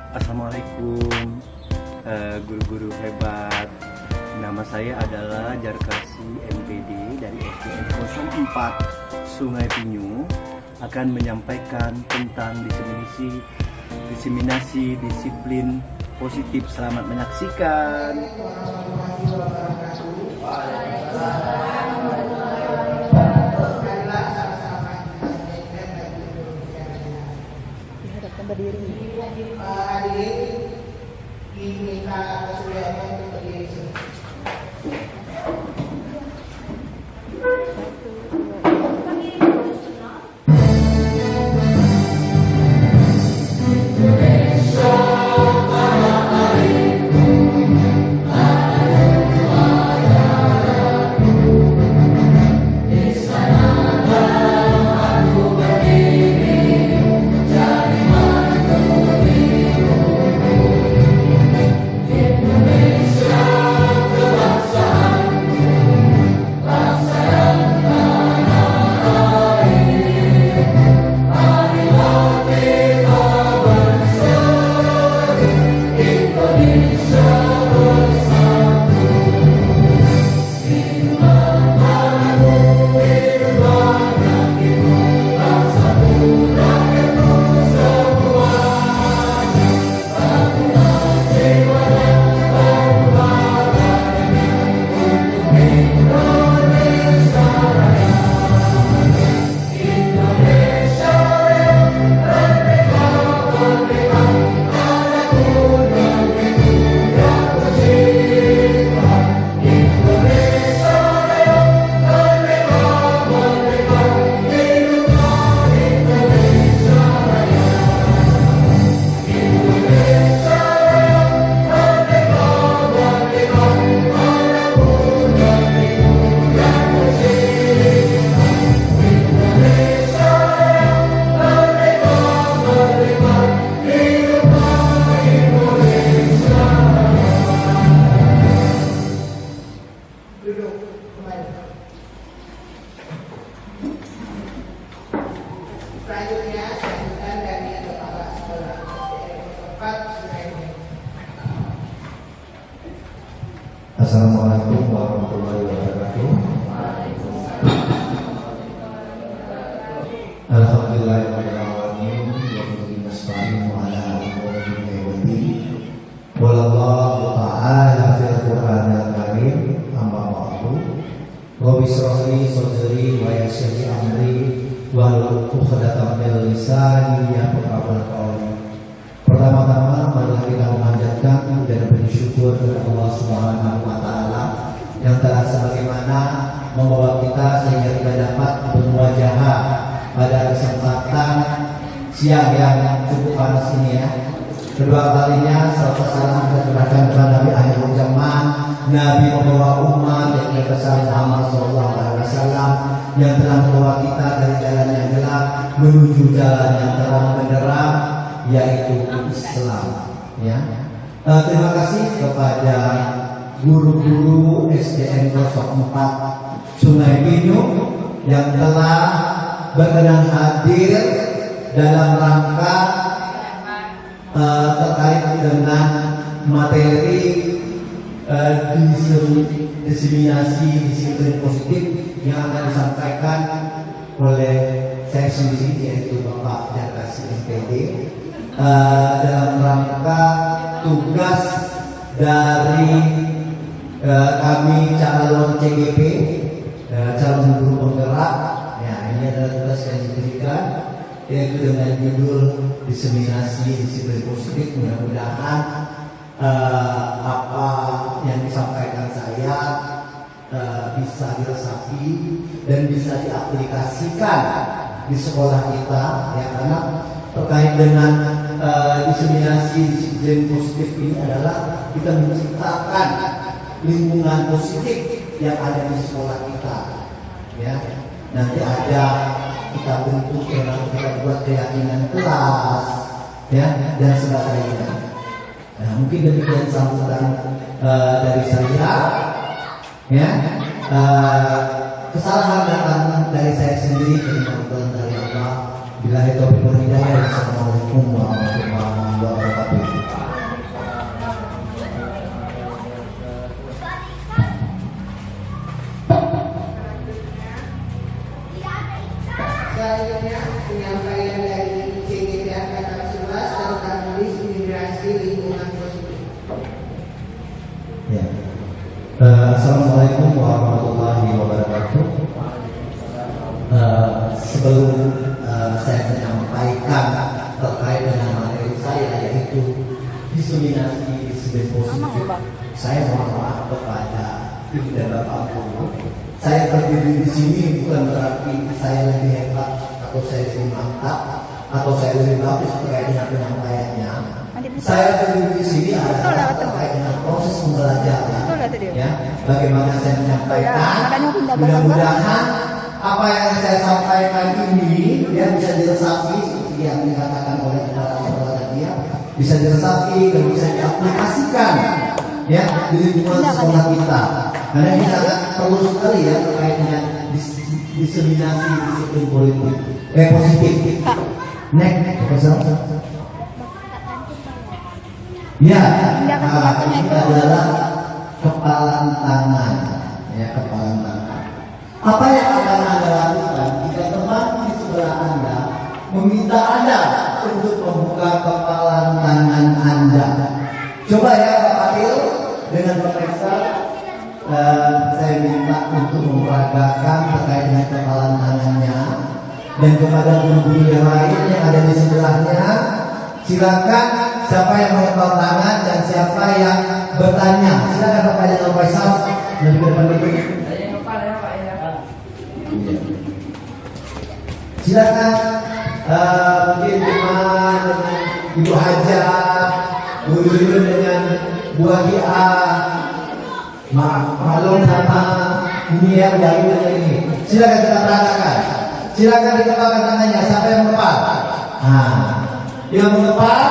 Assalamualaikum guru-guru hebat. Nama saya adalah Jarkasi MPD dari SDN 04 Sungai Pinyu, akan menyampaikan tentang diseminasi disiplin positif. Selamat menyaksikan. Berdiri. Hadirin diminta kesulitan untuk berdiri. Selanjutnya sambutan dari kepala sekolah tempat Sungai. Assalamualaikum warahmatullahi wabarakatuh. Alhamdulillahirabbil alamin wa bihi nasta'inu ala umuri waddin. Wallahu ta'ala fil Qur'anil karim amma ba'du. Rabbi shrah li sadri wa yassir li amri wahlul 'uqdatam min lisani yafqahu qawli. Pertama-tama marilah kita memanjatkan dan bersyukur kepada Allah Subhanahu wa taala yang telah sebagaimana membawa kita sehingga kita dapat bermuajah pada kesempatan siang yang cukup panas ini ya. Kedua kalinya salam kita curahkan kepada Nabi akhir zaman, Nabi membawa umat yang kita Muhammad sallallahu alaihi wasallam yang telah membawa kita dari jalan yang gelap menuju jalan yang terang benderang, yaitu Islam ya. Terima kasih kepada guru-guru SDN 04 Sungai Pinyu yang telah berkenan hadir dalam rangka terkait dengan materi diseminasi disiplin positif yang akan disampaikan oleh saya sendiri, yaitu Bapak Jarkasi MPD, dalam rangka tugas dari kami calon CGP, calon guru penggerak. Ya, ini adalah tugas yang diberikan, yaitu dengan judul diseminasi disiplin positif. Mudah-mudahan apa yang disampaikan saya bisa diresapi dan bisa diaplikasikan di sekolah kita ya, karena terkait dengan diseminasi disiplin positif ini adalah kita menciptakan lingkungan positif yang ada di sekolah kita ya. Nanti ada kita bentuk, kita buat keyakinan kelas ya, dan sebagainya. Nah, mungkin demikian sambutan dari saya ya. Kesalahan datang dari saya sendiri, kebetulan dari Allah. Bila itu hidayah. Assalamualaikum warahmatullahi wabarakatuh. Selanjutnya penyampaian dari CGT Angkatan 11 tentang list imigrasi lingkungan positif. Ya. Assalamualaikum warahmatullahi wabarakatuh. Sebelum saya menyampaikan terkait dengan materi saya, yaitu diseminasi list positif, saya mohon maaf kepada ibu dan bapak guru. Saya berdiri di sini bukan berarti saya lebih hebat atau saya lebih mantap atau saya lebih bagus terkait dengan penyampaiannya. Saya berdiri di sini adalah terkait dengan proses pembelajaran. Ya, bagaimana saya menyampaikan. Mudah-mudahan apa yang saya sampaikan ini ya bisa diresapi seperti yang dikatakan oleh para saudara tadi, bisa diresapi dan bisa diaplikasikan ya di lingkungan sekolah kita. Karena ini sangat perlu sekali ya terkait dengan diseminasi disiplin politik positif. Next, ya, ini adalah kepalan tangan, ya kepalan tangan. Apa yang akan Anda lakukan jika teman di sebelah Anda meminta Anda untuk membuka kepalan tangan Anda? Coba ya Pak Fadil dengan pemirsa. Saya minta untuk memperagakan terkait dengan kepalan tangannya, dan kepada guru-guru yang lain yang ada di sebelahnya, silakan siapa yang mengepal tangan dan siapa yang bertanya. Silakan Pak Fadil Faisal dari depan dulu. Silakan mungkin cuma dengan Ibu Haja, guru-guru dengan Bu Agia, Malum sama ini ya dari ini. Silakan kita perhatikan. Silakan dikepalkan tangannya. Siapa yang mengepal? Nah, yang mengepal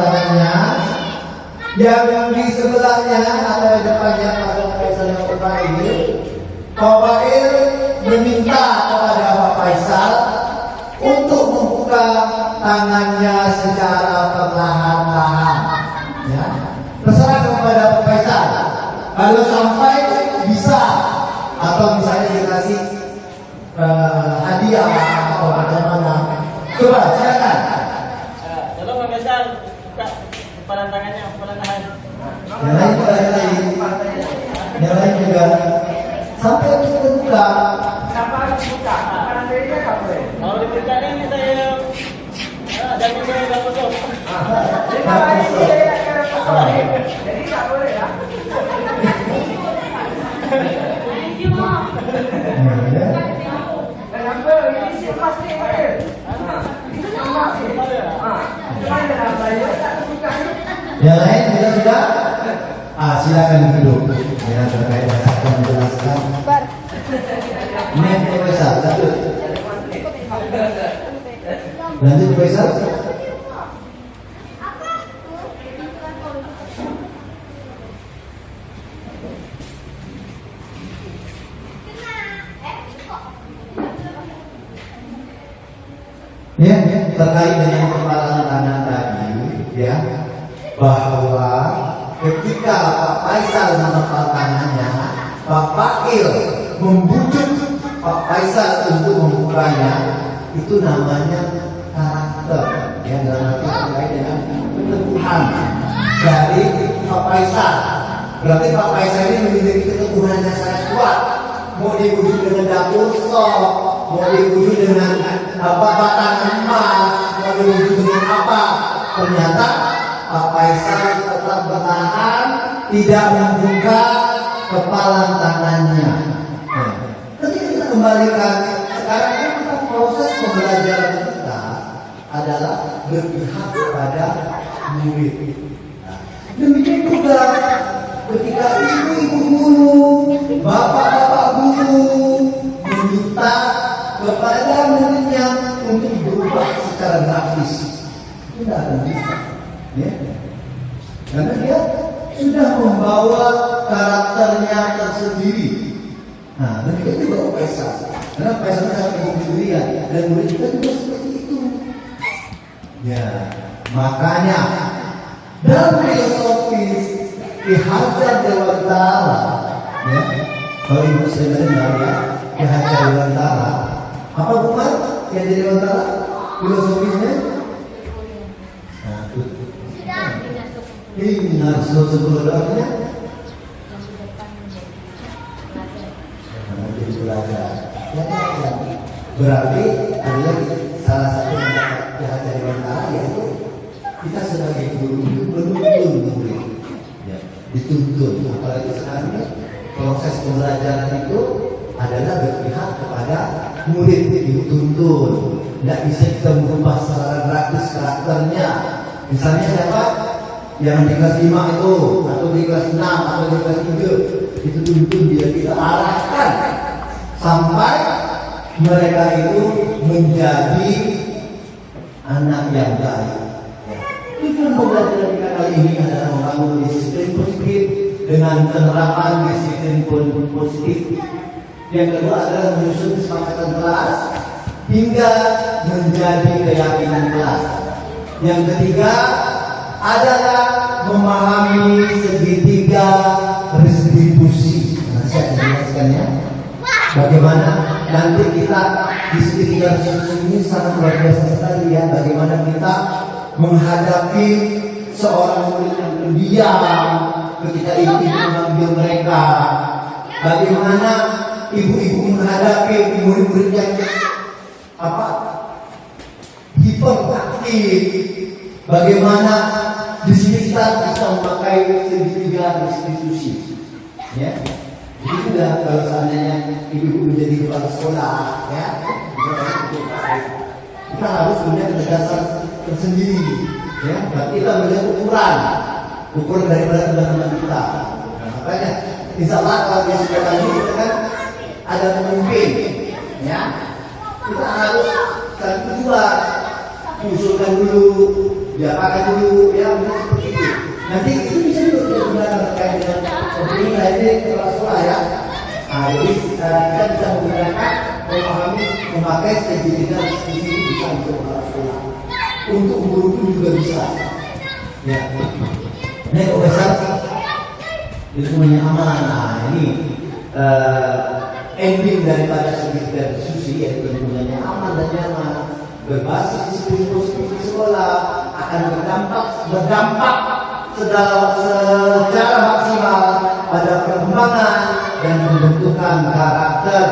tangannya. Yang di sebelahnya atau di depannya pada Faisal yang mengepal ini, Pak Fail meminta kepada Pak Faisal untuk membuka tangannya secara perlahan-lahan. Ya. Terserah kepada Pak Faisal. Kalau sampai bisa atau misalnya dikasih hadiah atau bagaimana. Coba silakan. Tolong Pak Faisal buka kepalan tangannya, kepalan tangan. Yang lain juga. Sampai kita buka. Siapa harus buka? Kanan kirinya nggak boleh. Kalau dibuka ini saya jangan boleh nggak kosong. Jadi kalau ini saya kira kosong. Jadi nggak boleh ya. Dan yang boleh ini sih pasti boleh. Yang lain sudah? Silakan duduk. Ya, terkait dengan menjelaskan. Ini Pak Faisal, lanjut. Lanjut Pak Faisal. Ya, terkait dengan kepalan tangan tadi, ya, bahwa ketika Pak Faisal mengepal tangannya, Pak Fakil membujuk Pak Faisal untuk membukanya, itu namanya karakter, ya, dalam arti terkait dengan keteguhan dari Pak Faisal. Berarti Pak Faisal ini memiliki keteguhan yang sangat kuat. Mau dibujuk dengan dapur sok, mau dibujuk dengan batang emas, mau dibujuk dengan apa, ternyata Pak Faisal tetap bertahan, tidak membuka kepalan tangannya. Ketika kita kembalikan, sekarang ini kita proses pembelajaran kita adalah berpihak kepada murid. Demikian juga ketika ibu-ibu guru, bapak-bapak guru meminta kepada muridnya untuk berubah secara gratis, itu tidak akan bisa, ya? Karena dia sudah membawa karakternya tersendiri. Nah, demikian juga Faisal. Karena Faisal sangat kemandirian dan murid kita juga seperti itu. Ya, makanya dalam filosofis Ki Hajar Dewantara, ya, kalau ibu saya dengar ya, Ki Hajar Dewantara Apa bukan yang jadi antara filosofisnya? Nah, ini harus sebelum artinya jadi belajar. Berarti adalah salah satu jahat dari antara yaitu kita sebagai guru itu menuntun murid, ya, dituntun. Apalagi sekarang proses pembelajaran itu adalah berpihak kepada murid, dituntun. Tidak bisa kita merubah secara gratis karakternya. Misalnya siapa yang di kelas 5 itu, atau di kelas 6, atau di kelas 3, itu tuntun dia, kita arahkan sampai mereka itu menjadi anak yang baik. Tujuan pembelajaran kita kali ini adalah membangun disiplin positif dengan penerapan disiplin positif. Yang kedua adalah menyusun kesepakatan kelas hingga menjadi keyakinan kelas. Yang ketiga adalah memahami segitiga distribusi. Nah, saya akan jelaskannya. Bagaimana nanti kita di segitiga distribusi ini sangat luar biasa sekali ya. Bagaimana kita menghadapi seorang murid yang pendiam ketika ibu mengambil mereka. Bagaimana ibu-ibu menghadapi murid-murid yang hiperaktif. Bagaimana di sini kita bisa memakai segitiga distribusi, ya. Jadi sudah kalau seandainya ibu-ibu menjadi kepala sekolah, ya, kita harus punya ketegasan tersendiri, ya. Berarti kita melihat ukuran daripada teman-teman kita. Nah, makanya, insya Allah kalau di sekolah ini kita kan ada pemimpin, ya. Kita harus cari tujuan, usulkan dulu, diapakan dulu, ya, seperti itu. Nanti itu bisa juga digunakan terkait dengan pemimpin lainnya kepala sekolah, ya. Nah, jadi kita bisa menggunakan memahami memakai segitiga diskusi bisa untuk kepala sekolah. Untuk guru pun juga bisa, ya. Ini kok besar itu punya amanah. Nah, ini ending daripada segitiga diskusi yaitu punya aman dan nyaman, berbasis disiplin positif di sekolah akan berdampak secara maksimal pada perkembangan dan pembentukan karakter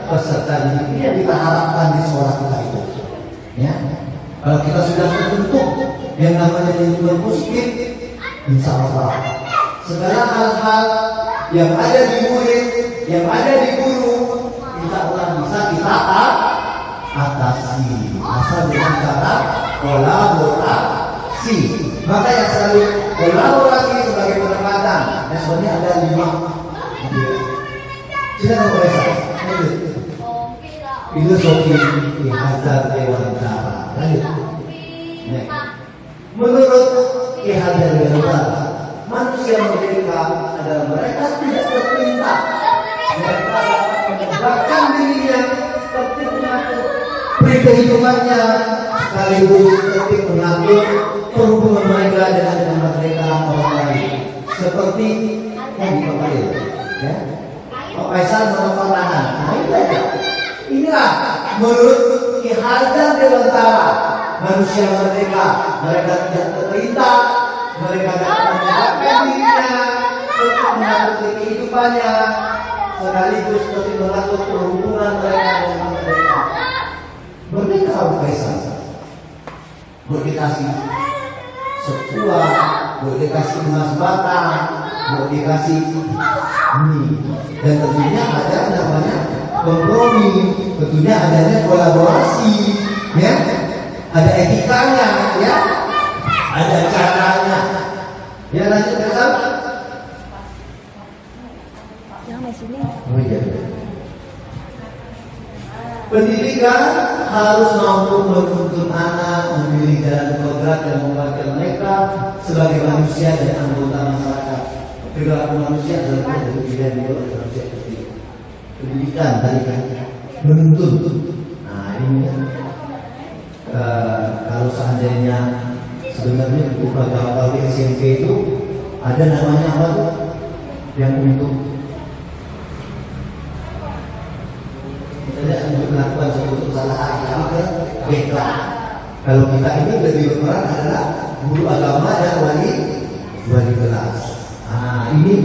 peserta didik yang kita harapkan di sekolah kita itu. Ya, kalau kita sudah terbentuk yang namanya lingkungan positif, insya Allah segala hal-hal yang ada di murid, yang ada di guru, insya Allah bisa kita atasi asal dengan cara kolaborasi. Maka yang selalu kolaborasi sebagai pendekatan. Dan sebenarnya ada 5. Silakan Pak Esa. Filosofi Ihazar Dewantara. Lanjut. Menurut Ihazar Dewantara, manusia merdeka adalah mereka tidak terperintah. Mereka dapat menegakkan dirinya, tertib mengatur kehidupannya, sekaligus tertib mengatur perhubungan mereka dengan mereka orang lain. Seperti yang dipakai, ya. Pak Faisal menopang tangan. Nah, itu aja. Inilah menurut Ki Hajar Dewantara, manusia merdeka. Mereka tidak terperintah, mereka dapat menegakkan dirinya, tertib mengatur kehidupannya, sekaligus tertib mengatur perhubungan mereka dengan mereka. Merdeka Pak Faisal. Boleh dikasih sebuah, boleh dikasih emas batang, boleh dikasih ini, dan tentunya ada namanya kompromi, tentunya adanya kolaborasi, ya, ada etikanya, ya, ada caranya. Ya, lanjut Faisal. Oh iya. Pendidikan harus mampu menuntun anak memilih jalan kodrat dan membuatkan mereka sebagai manusia dan anggota masyarakat. Perilaku manusia adalah pilihan manusia sendiri. Pendidikan tadi kan menuntun. Nah ini kalau seandainya sebenarnya untuk pelajaran di SMP itu ada namanya apa tuh? Yang untuk melakukan sebuah untuk salah hari ke BK. Kalau kita ini lebih berperan adalah guru agama dan wali kelas. Nah, ini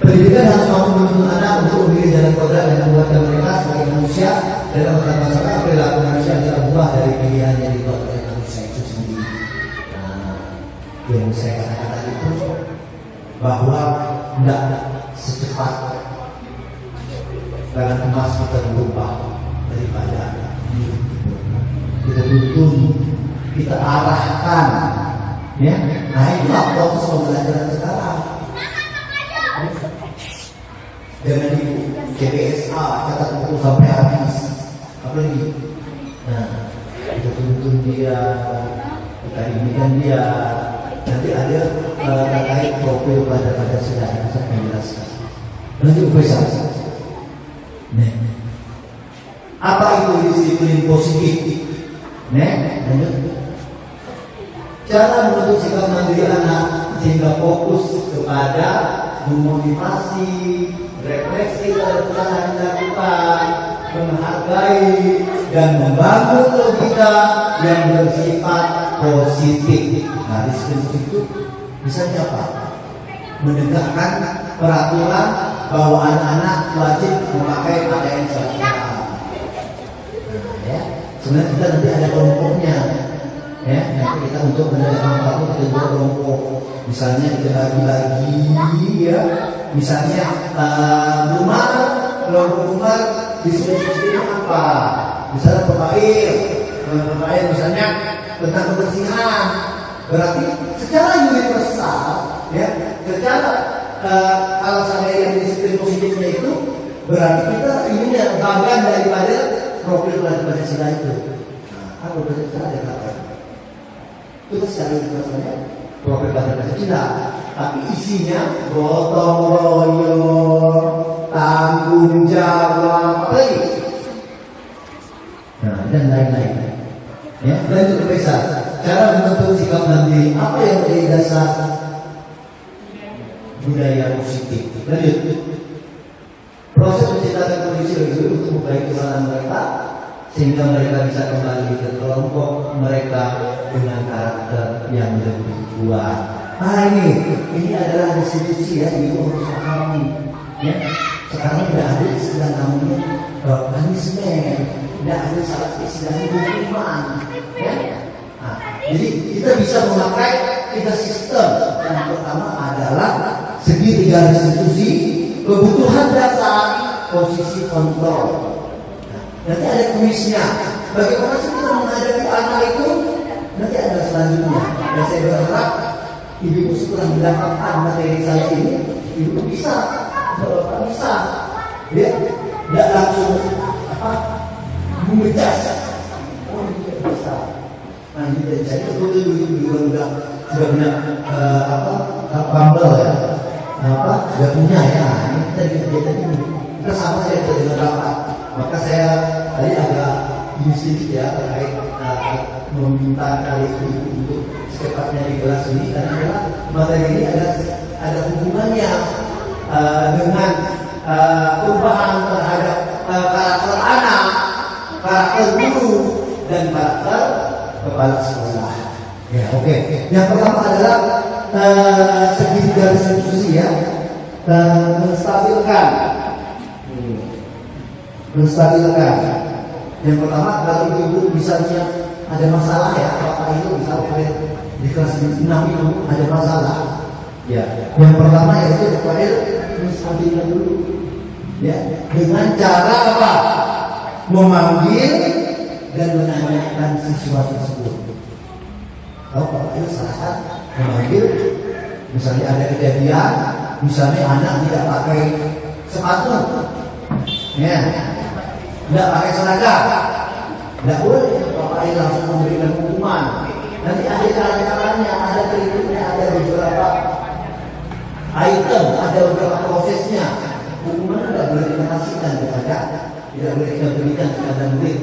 pendidikan harus mampu menuntun anak untuk memilih jalan kodrat dan membuatkan mereka sebagai manusia dalam masyarakat. Perilaku manusia adalah buah dari pilihan yang dibuat oleh manusia itu sendiri. Nah, yang saya katakan itu bahwa tidak secepat barang emas kita berubah daripada kita tuntun, kita arahkan, ya. Nah, itulah proses pembelajaran sekarang. Jangan di CBSA catat buku sampai habis, apalagi. Nah, kita tuntun dia, kita inikan dia. Nanti ada terkait profil pada sudah saya menjelaskan. Lanjut besar. Nah, apa itu disiplin positif? Lanjut. Cara membentuk sikap mandiri anak sehingga fokus kepada memotivasi, refleksi terhadap yang dilakukan, menghargai dan membangun logika yang bersifat positif. Nah, disiplin itu misalnya apa? Menegakkan peraturan bahwa anak-anak wajib memakai pakaian seragam. Nah, ya. Sebenarnya kita nanti ada kelompoknya, ya. Nanti kita untuk menegakkan peraturan kita buat kelompok. Misalnya kita bagi-bagi, ya. Misalnya kelompok disiplin apa? Misalnya pemain misalnya tentang kebersihan. Berarti secara universal, ya, secara kalau saya yang disiplin positifnya itu berarti kita ini bagian daripada profil Pancasila itu. Nah, kalau Pancasila ada apa? Itu secara universalnya profil Pancasila, tapi isinya gotong royong, tanggung jawab, apa lagi? Nah, dan lain-lain. Ya, lanjut ke besar. Cara membentuk sikap mandiri apa yang menjadi dasar budaya positif? Lanjut. Proses menciptakan kondisi bagi untuk memperbaiki kesalahan mereka sehingga mereka bisa kembali ke kelompok mereka dengan karakter yang lebih kuat. Nah, ini adalah institusi, ya, ibu harus pahami. Ya, sekarang tidak ada istilah namanya punishment, tidak ada salah istilah hukuman. Ya. Nah, jadi kita bisa memakai 3 sistem. Yang pertama adalah segi 3 institusi, kebutuhan dasar, posisi kontrol. Nah, nanti ada kuisnya. Bagaimana sih kita menghadapi anak itu? Nanti ada selanjutnya. Dan saya berharap ibu setelah mendapatkan materi saya ini, ibu bisa, ya, tidak langsung mengejas. Oh, tidak bisa. Nah, ini dari saya betul juga sudah punya bumble, ya, sudah punya, ya. Ini kita sama saya dengan rapat. Maka saya tadi agak insting, ya, terkait meminta kali ini untuk secepatnya di kelas ini, karena materi ini ada hubungannya dengan perubahan terhadap karakter anak, karakter guru, dan karakter kepala sekolah. Ya, oke. Yang pertama adalah segi 3 institusi, ya, menstabilkan. Yang pertama, kalau ibu misalnya ada masalah, ya, bapak itu misalnya di kelas 6 itu ada masalah, ya. Yang pertama yaitu supaya menstabilkan dulu, ya, dengan cara apa? Memanggil dan menanyakan siswa tersebut. Kalau bapak itu salah memanggil, misalnya ada kejadian, misalnya anak tidak pakai sepatu, ya, tidak pakai seragam, tidak boleh bapak itu langsung memberikan hukuman. Nanti ada cara-caranya, ada berikutnya, ada beberapa item, ada beberapa prosesnya. Hukuman tidak boleh dikasihkan kepada, tidak boleh kita berikan kepada murid,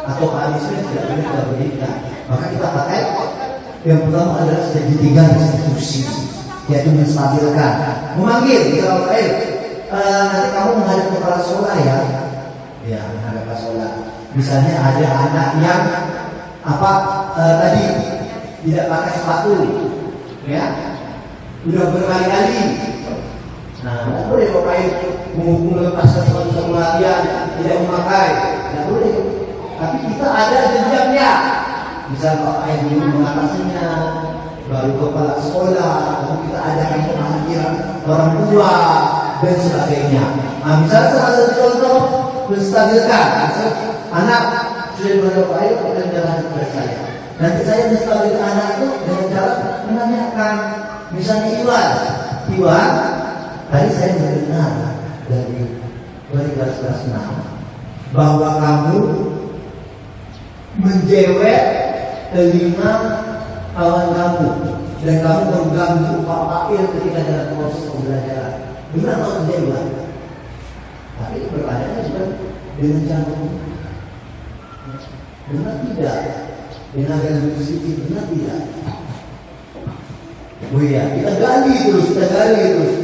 atau punishment tidak boleh kita berikan. Maka kita pakai yang pertama adalah segi 3 institusi, yaitu menstabilkan, memanggil. Kalau nanti kamu menghadap kepala sekolah, ya, menghadap kepala sekolah. Misalnya ada anak yang tadi tidak pakai sepatu, ya, udah berkali-kali. Nah, nggak boleh pakai melepaskan sepatu sama latihan, tidak memakai, nggak boleh. Tapi kita ada jenjangnya. Misal Pak Ayah dulu mengatasinya, baru kepala sekolah, lalu kita adakan pengajian orang tua dan sebagainya. Nah, misalnya salah satu contoh menstabilkan, anak sudah berdoa, ayo kita jalan kepada saya. Nanti saya menstabilkan anak itu dengan cara menanyakan, misalnya Iwan, tadi saya mendengar dari kelas bahwa kamu menjewet telinga kawan kamu dan kamu mengganggu Pak Pakir ketika dalam proses pembelajaran. Benar atau tidak, Iwan? Tapi pertanyaannya juga dengan cara benar tidak? Dengan gaya positif benar tidak? Oh iya, kita gali terus,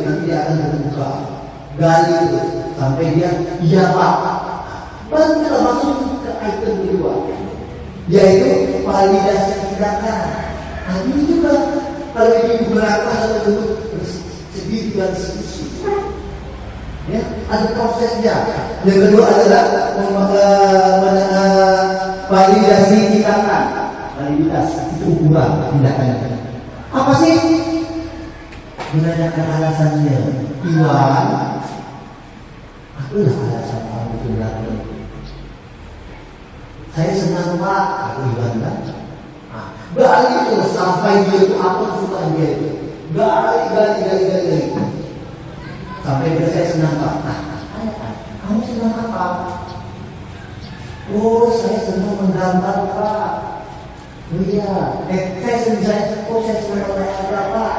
nanti dia akan terbuka. Gali terus sampai dia iya Pak. Baru kita masuk ke item kedua, yaitu validasi tindakan. Nah, ini juga kalau ini berapa atau sedikit dan diskusi, ya, ada prosesnya. Yang kedua adalah validasi tindakan. Validitas itu ukuran tindakannya. Apa sih? Menanyakan alasannya. Iwan, akulah alasan kamu itu berarti. Saya senang Pak, aku Iwan kan. Gali terus sampai dia itu apa kesukaan dia itu. Gali. Sampai dia saya senang Pak. Kamu senang apa? Oh, saya senang menggambar Pak. Oh iya, saya senang Pak.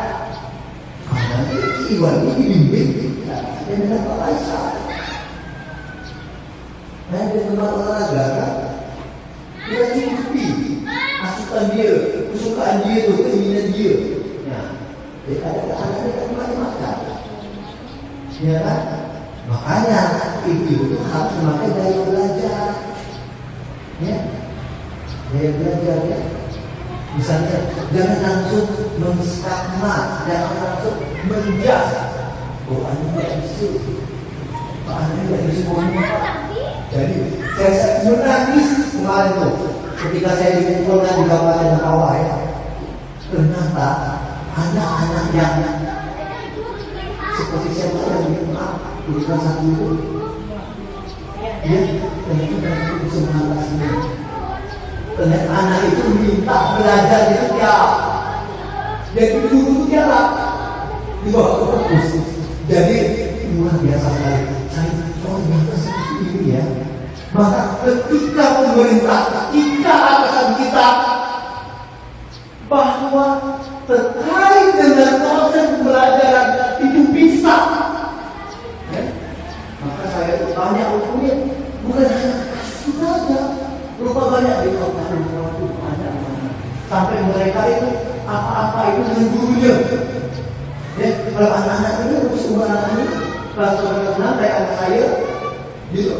Nanti si Iwan ini dibimbing dan dengan Pak Aisyah. Saya dengan olahraga kan. Dia cukupi asukan dia, kesukaan dia tu, keinginan dia. Ya, dia kadang-kadang anak dia macam-macam. Ya kan? Makanya ibu itu harus memakai daya belajar. Ya, daya belajar ya. Misalnya, jangan langsung menstagma, jangan langsung menjas. Oh, anda tidak bisa. Pak anda tidak bisa ngomong apa. Jadi, saya menangis kemarin tuh ketika saya dikumpulkan di Kabupaten Mentawai, ya. Ternyata anak-anak yang seperti siapa yang di kelas 1 itu, dia ternyata bisa mengatasinya. Ternyata anak itu minta belajar di setiap, jadi guru itu tiap di bawah fokus. Jadi luar biasa sekali. Saya ternyata seperti ini ya. Maka ketika pemerintah, kita atasan kita, bahwa terkait dengan proses pembelajaran itu bisa, ya? Maka saya banyak ukurnya, bukan hanya kasus saja, lupa banyak di kota itu ada sampai mereka itu apa-apa itu dengan gurunya. Ya, kalau anak-anak ini semua anak ini kelas 6 kayak anak saya, gitu.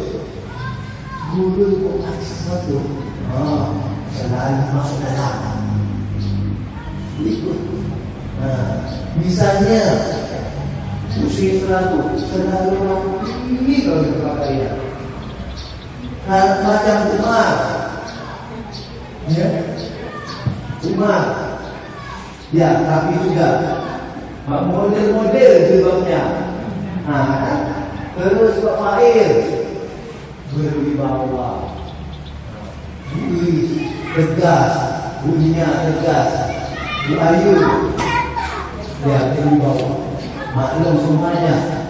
Guru itu ada sesuatu, selalu masuk dalam ikut. Misalnya usia selalu rapi kalau dipakai. Macam Umar, ya, Umar, ya, tapi juga model-model jilbabnya. Terus Pak Fail berwibawa, tegas, bunyinya tegas. Bu Ayu, ya berwibawa, maklum semuanya.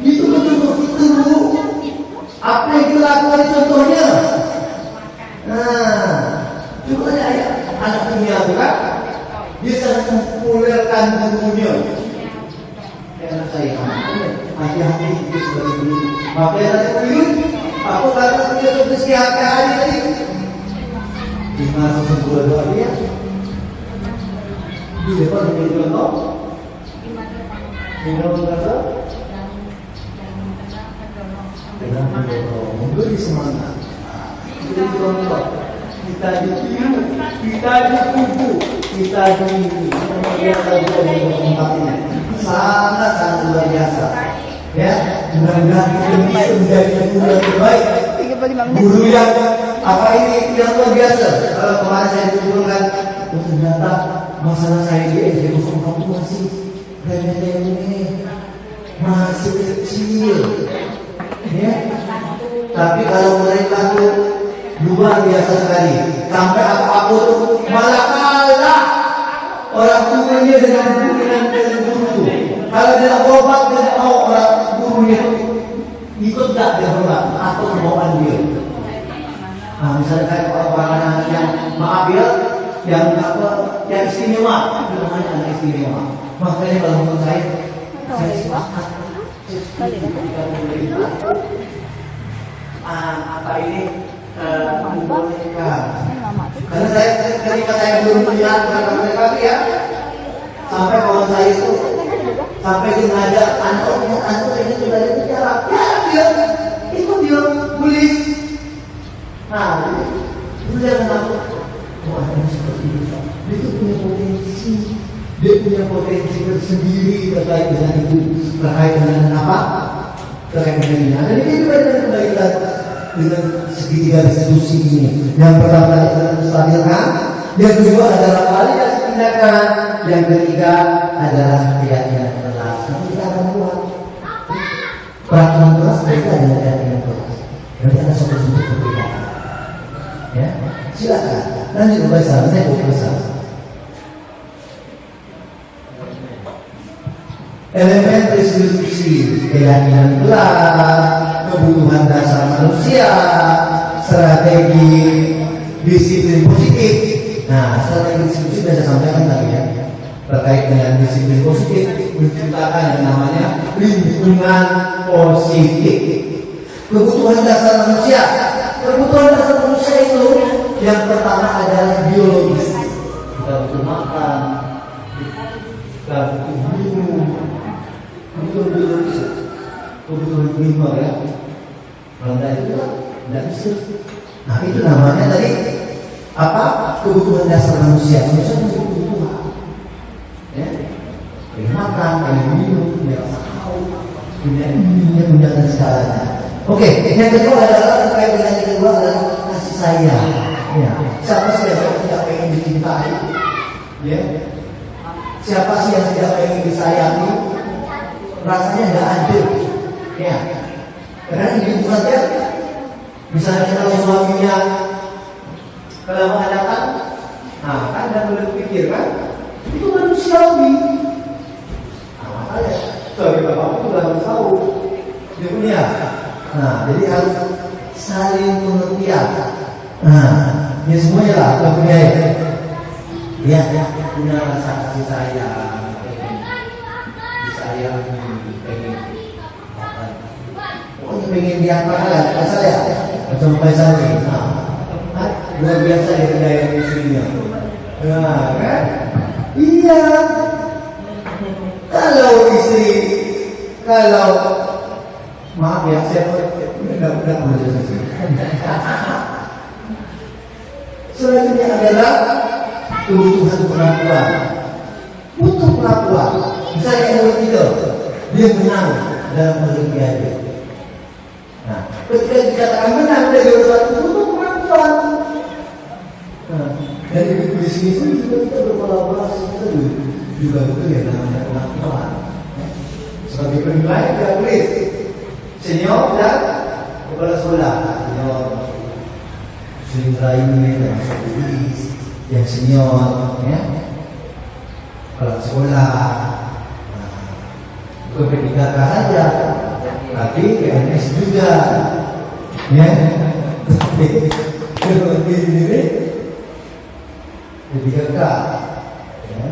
Itu betul itu Bu. Apa yang dilakukan contohnya? Coba ya anak dunia itu kan, dia sangat mempopulerkan gurunya. Anak saya, hati-hati itu sebagai guru. Makanya nanti aku kata dia sudah sekian hari tadi. Di masa sebuah doa dia, di depan dia contoh. Minum kata, memberi semangat. Kita dicontoh, kita ditiru, kita ditipu, kita sangat luar biasa. Ya, mudah-mudahan kita bisa menjadi guru yang terbaik. Guru yang apa ini yang luar biasa. Kalau kemarin saya dikumpulkan, ternyata masalah saya di SD 04 masih remeh-temeh, masih kecil. Ya, tapi kalau mereka tuh luar biasa sekali. Sampai aku malah kalah orang tuanya dengan guru. Kalau dia obat dia mau orang gurunya ikut tak dia hormat atau kemauan dia. Nah, misalnya kayak orang yang maaf ya, yang apa, yang istimewa, itu namanya anak istimewa. Makanya kalau menurut saya sepakat. Apa ini membolehkan? Karena saya ketika saya belum melihat mereka ya, sampai kawan saya itu sampai dia ngajak anak ini sudah bicara, ya dia tulis. Nah, itu jangan takut. Oh, ada seperti itu. Dia itu punya potensi. Dia punya potensi tersendiri terkait dengan itu, terkait dengan apa? Terkait dengan ini. Dan ini juga dengan kebaikan dengan segitiga institusi ini. Yang pertama adalah menstabilkan, yang kedua adalah validasi tindakan, yang ketiga adalah keyakinan keras. Nanti kita akan buat peraturan keras, mereka adalah keyakinan keras. Nanti ada satu bentuk perbedaan. Ya, silakan. Nanti saya mau pesan. Elemen restitusi, keyakinan kelas, kebutuhan dasar manusia, strategi disiplin positif. Nah, strategi disiplin sudah saya sampaikan tadi ya, terkait dengan disiplin positif, menciptakan yang namanya lingkungan positif. Kebutuhan dasar manusia, kebutuhan dasar manusia itu yang pertama adalah biologis. Kita butuh makan, kita butuh minum. Kebutuhan biologis, kebutuhan primer ya. Kalau tidak itu tidak bisa. Nah itu namanya tadi apa? Kebutuhan dasar manusia. Manusia punya kebutuhan. Ya, punya makan, punya minum, punya rasa haus, punya ini, punya dan segalanya. Oke, yang kedua adalah terkait dengan yang kedua adalah kasih sayang. Ya, siapa sih yang tidak pengen dicintai? Ya, siapa sih yang tidak pengen disayangi? Rasanya nggak adil, ya. Karena itu saja, misalnya kalau suaminya kelamaan datang, nah kan dan boleh pikir kan, itu manusiawi. Nah, makanya suami bapak itu harus tahu dia punya. Nah, jadi harus saling pengertian. Nah, ini semuanya lah punya ya, punya rasa kasih sayang, disayang. Pokoknya pengen diapakan, asal ya, macam Faisal ini, luar biasa ya daya istrinya. Nah, kan? Iya. Kalau istri, kalau maaf ya, saya udah menjelaskan. Selanjutnya adalah kebutuhan pengakuan. Butuh pengakuan. Misalnya yang ketiga, dia menang dalam olimpiade. Nah, ketika dikatakan menang dari orang itu pengakuan. Nah, dari di sini juga kita berkolaborasi, kita juga betul ya namanya pengakuan. Sebagai penilai kita tulis senior dan kepala sekolah. Senior ini termasuk tulis yang senior, ya. Kepala sekolah. Bukan P3K saja, tapi PNS juga, ya. P3K, ya.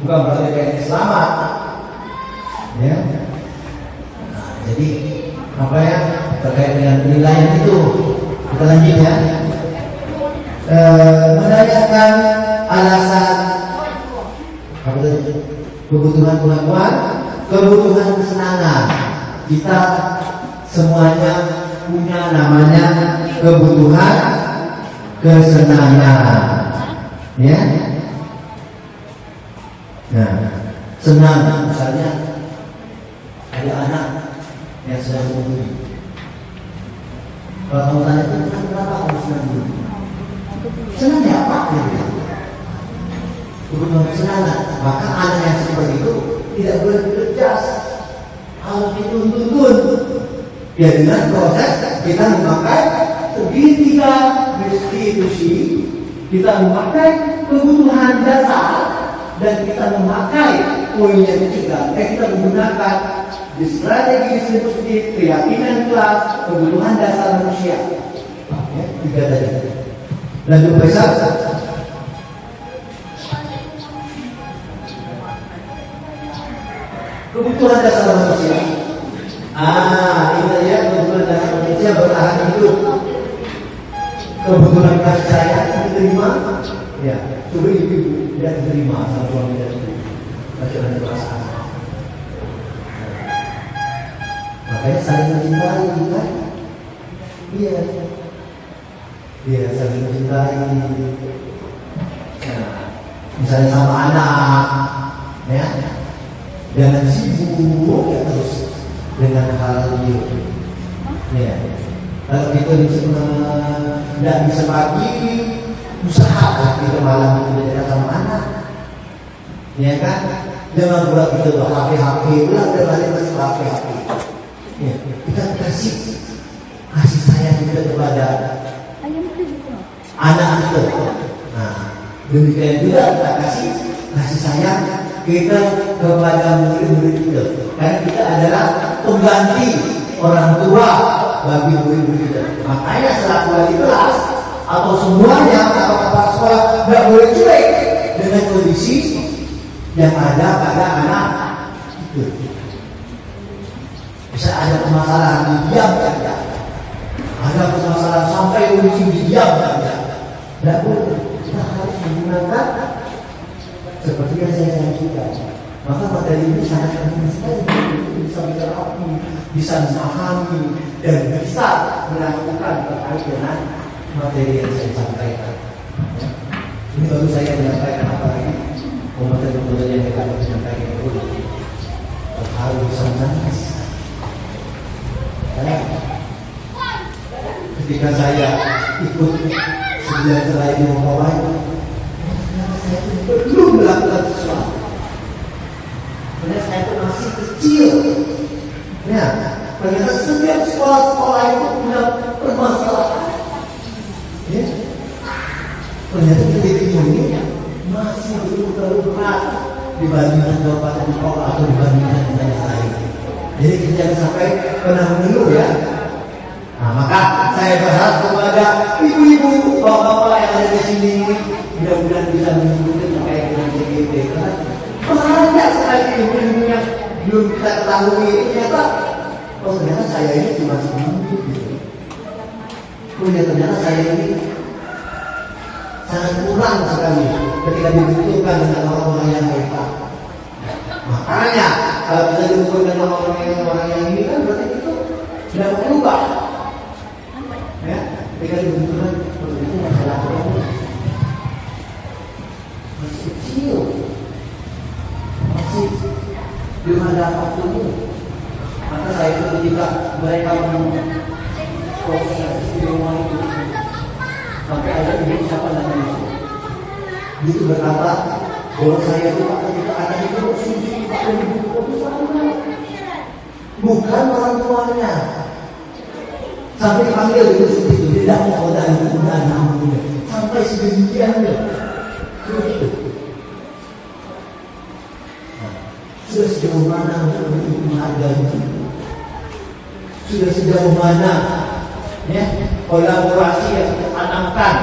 Bukan berarti PNS selamat, ya. Nah, jadi apa ya terkait dengan penilaian itu kita lanjut ya. Menanyakan alasan apa itu kebutuhan pengakuan. Kebutuhan kesenangan. Kita semuanya punya namanya kebutuhan kesenangan, ya. Nah, senang misalnya ada anak yang sedang menunggu. Kalau kamu tanya itu kenapa kamu senang dulu? Senangnya apa? Kebutuhan kesenangan. Maka anak yang seperti itu tidak boleh ditegas, harus dituntun. Ya dengan proses kita memakai segitiga restitusi, kita memakai kebutuhan dasar, dan kita memakai poin yang ketiga. Kita menggunakan di strategi distribusi, keyakinan kelas, kebutuhan dasar manusia. Ya, tiga tadi. Lanjut besar. Kebutuhan dasar manusia. Ini ya kebutuhan dasar manusia bertahan hidup. Kebutuhan kasih sayang diterima. Ya, coba ibu tidak diterima sama suami dan istri. Masih ada perasaan. Makanya saling mencintai, kan? Iya. Iya, saling mencintai. Nah, misalnya sama anak, ya. Jangan sibuk ya terus dengan hal itu. Ya. Kalau kita tidak bisa pagi, usaha kita malam itu dekat sama anak. Ya kan? Jangan pula kita HP, ulang balik masih HP. Ya. Kita kasih sayang kita kepada anak kita. Nah, demikian juga kita kasih sayang kita kepada murid-murid kita. Karena kita adalah pengganti orang tua bagi murid-murid kita. Makanya selaku wali kelas atau semuanya atau kepala sekolah tidak boleh cuek dengan kondisi yang ada pada anak itu. Bisa ada permasalahan diam saja. Ada permasalahan sampai uji diam saja. Tidak boleh. Kita harus menggunakan seperti yang saya sampaikan. Maka materi ini sangat penting sekali. Bisa diterapi, bisa memahami, dan bisa melakukan terkait dengan materi yang saya sampaikan. Ini baru saya menyampaikan apa ini? Materi-materi yang kita sampaikan dulu. Harus bisa menangis. Ketika saya ikut sebulan setelah ini memulai, saya belum melakukan sesuatu. Karena saya itu masih kecil. Ya, ternyata setiap sekolah-sekolah itu punya permasalahan. Ya, ternyata kita ini masih belum terlalu berat dibandingkan kabupaten kota atau dibandingkan dengan lain. Jadi kita jangan sampai pernah mengeluh ya. Nah, maka saya berharap kepada ibu-ibu, bapak-bapak yang ada di sini, mudah-mudahan bisa mengikuti terkait dengan CGT. Karena banyak sekali ibu-ibu yang belum kita ketahui. Ternyata, ternyata saya ini cuma seminggu gitu. Ternyata saya ini sangat kurang sekali ketika dibutuhkan dengan orang-orang yang hebat. Makanya kalau kita diukur dengan orang yang ini kan berarti itu tidak berubah. Ya, ketika dibutuhkan berarti itu masalah orang masih kecil, masih belum ada apa-apa. Maka saya itu ketika mereka proses di rumah itu sampai ada ibu siapa namanya itu berkata bahwa saya itu ketika anak itu bersuci pakai ibu sana, bukan orang tuanya. Sampai panggil itu seperti itu tidak mau dan namanya sampai sedemikiannya. Sudah sejauh mana untuk menghargai itu? Sudah sejauh mana ya kolaborasi yang kita tanamkan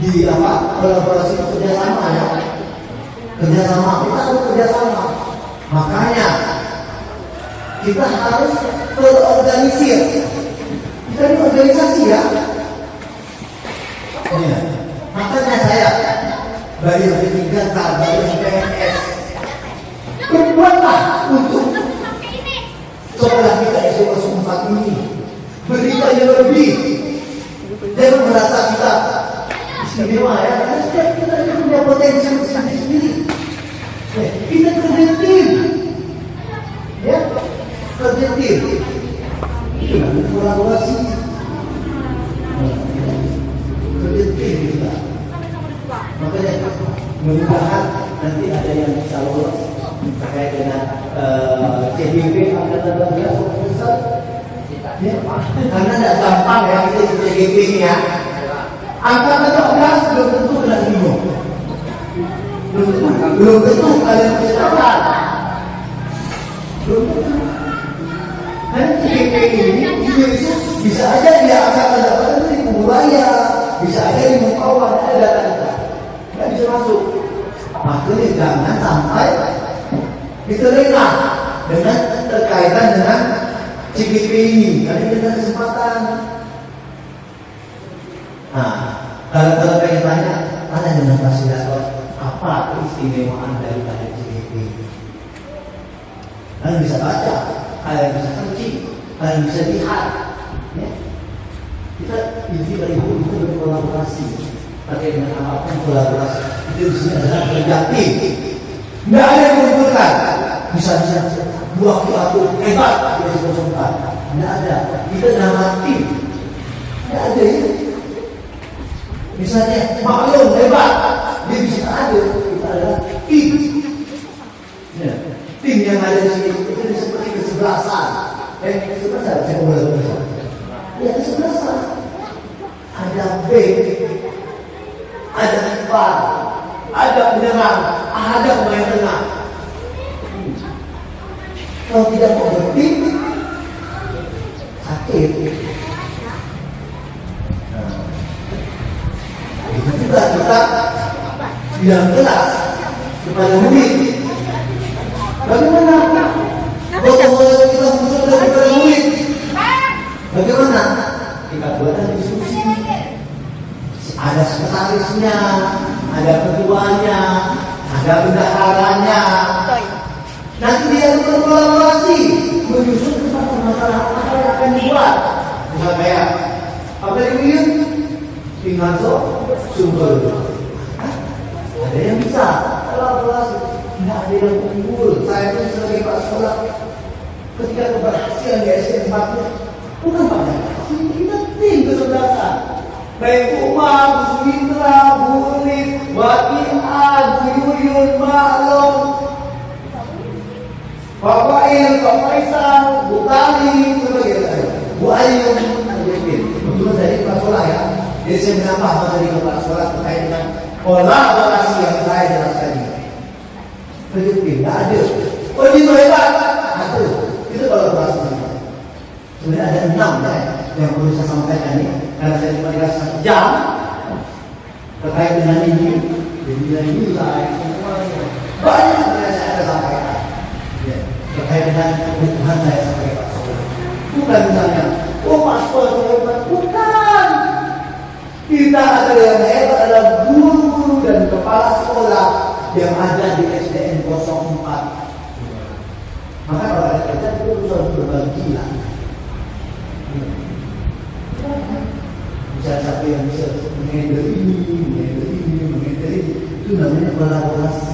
di kolaborasi kerjasama ya, kerjasama kita harus kerjasama. Makanya kita harus terorganisir. Kita ini organisasi ya. Makanya saya bagi ketiga bagi PNS berbuatlah untuk sekolah kita SMA 4 ini. Berikan yang lebih. Jangan merasa Itu namanya kolaborasi. Kerja tim kita. Makanya mudah-mudahan nanti ada yang bisa lolos terkait dengan CGP angkatan 12 ya, karena tidak gampang ya kita ikut CGP ini ya. Angkatan 12 belum tentu kena bingung. Belum tentu kalian bisa dapat. Belum tentu. Karena CGP ini bisa aja dia angkatan dapat itu di Kuburaya, bisa aja di Mukawan, ada data-data. Nggak bisa masuk. Makanya jangan sampai diterima dengan terkaitan dengan CGP ini. Karena kita ada kesempatan. Nah, kalau pengen tanya dengan fasilitator apa keistimewaan daripada CGP? Kalian bisa baca, kalian bisa searching, kalian bisa lihat. Ya. Kita inti dari itu berkolaborasi. Terkait dengan apapun kolaborasi itu di sini adalah kerja tim. Nggak ada yang mengumpulkan. Bisa buah aku hebat dari 04. Nggak ada. Kita nama tim. Nggak ada ya. Misalnya Maklum hebat, dia bisa ada. Kita adalah tim. Ya. Tim yang ada di sini itu seperti kesebelasan. Kesebelasan saya boleh bilang. Ya kesebelasan. Ada B, ada empat, ada penyerang, ada pemain tengah. Kalau tidak mau bertim, sakit. Itu juga kita bilang jelas kepada murid. Bagaimana? Kalau kita muncul dari murid, bagaimana? Kita buatkan diskusi. Ada sekretarisnya, ada ketuanya, ada bendaharanya. Nanti dia berkolaborasi menyusun masalah apa yang akan dibuat. Misalnya kayak apa yang Pingaso sumber. Ada yang bisa kolaborasi, tidak ada yang unggul. Saya pun sebagai pak sekolah ketika keberhasilan di SDN 4 bukan banyak. Kita tim kesebelasan. Baik Umar, Bu Sumitra, Bu Unit, Wakiah, Bu Yuyun, Maklum, Pak Wail, Pak Faisal, Bu Tali, sebagainya. Bu Ayu, kebetulan dari kepala sekolah ya. Jadi saya menambah materi kepala sekolah terkait dengan kolaborasi yang saya jelaskan ini. Filipin, nggak ada. Oh ini hebat, ada. Itu kolaborasi. Sebenarnya ada 6 ya yang perlu saya sampaikan ini. Karena saya cuma dikasih 1 jam terkait dengan ini, nilai semuanya banyak sebenarnya saya ada sampaikan. Ya, terkait dengan kebutuhan saya sampaikan. Bukan misalnya, Pak sekolah hebat, bukan. Kita adalah yang hebat adalah guru-guru dan kepala sekolah yang ada di SDN 04. Maka kalau ada kerja itu harus berbagi lah. Bisa satu yang bisa menghandle ini, itu namanya kolaborasi,